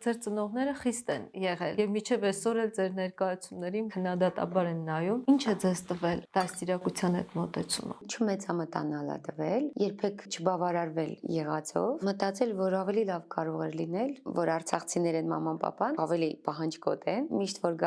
ձեր ծնողները խիստ են եղել եւ միջև այսօր էլ ձեր ներկայացումներին քննադատաբար են նայում։ Ինչ է ձեզ տվել դաստիարակության այդ մոտեցումը։ Չմեծամտանալ է տվել, երբեք չբավարարվել եղածով, մտածել, որ ավելի լավ կարող էր լինել, որ արցախցիներ են մաման-պապան, ավելի պահանջկոտ են, միշտ որ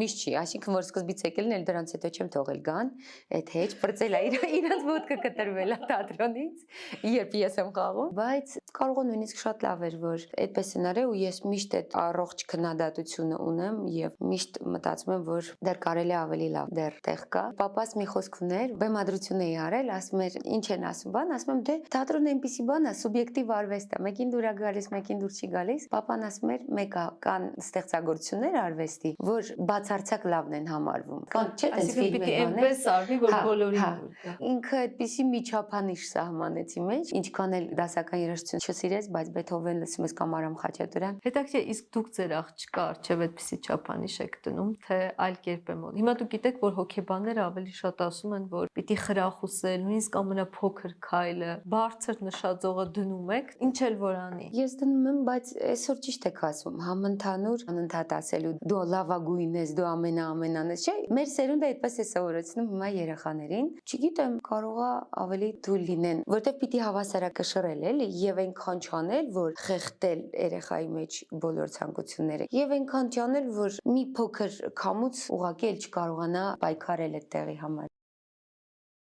միշտ չի, այսինքն որ սկզբից եկել են, դրանց հետո չեմ թողել գան, այդ հետ բրծել է իրանց ոտքը կտրվել է թատրոնից, երբ ես եմ խաղում, բայց կարող է նույնիսկ շատ լավ էր, որ այդպես են արել ու ես միշտ այդ առողջ քննադատությունը ունեմ եւ միշտ մտածում եմ, որ դեռ կարելի է ավելի լավ դեռ տեղ կա։ Պապաս մի խոսք ուներ, բեմադրություն էի արել, ասում էր, ինչ են ասում, բան, ասում եմ, դե թատրոնը այնպեսի բան է, սուբյեկտիվ արվեստ է, մեկին դուր է գալիս, մեկին դուր չի գալիս։ Պապան ասում էր, մեկը կան ստեղծագործություններ արվեստի, որ բացարձակ լավն են համարվում։ Կան չէ՞ այս ֆիլմը այնպես արվի, որ բոլորին դուր։ Ինքը այդպեսի միջափանիշ սահմանեցի մեջ, ինչքան էլ դասական երաժշտություն չսիրես, բայց Բեթհովեն լսում ես կամ Արամ Խաչատուրյան։ Հետաքրքիր, իսկ դուք ձեր աղջկա արչև այդպեսի չափանիշ եք դնում, թե այլ կերպ է մոտ։ Հիմա դուք գիտեք, որ հոգեբանները ավելի շատ ասում են, որ պիտի խրախուսել, նույնիսկ ամենափոքր քայլը, բարձր նշաձողը դնում եք, ինչ էլ որ անի։ Ես դնում եմ, բայց այսօր ճիշտ եք ասում, համընդհանուր անընդհատ ասելու դու լավագույնն ես, դու ամենաամենան ես, չէ՞։ Մեր սերունդը այդպես է սովորեցնում հիմա երեխաներին։ Չգիտեմ, կարող է ավելի թույլ լինեն, որտեղ պիտի հավասարակշռել էլի եւ այնքան չանել, որ խեղդել երեխայի մեջ բոլոր ցանկությունները եւ այնքան չանել, որ մի փոքր քամուց ուղղակի էլ չկարողանա պայքարել այդ տեղի համար։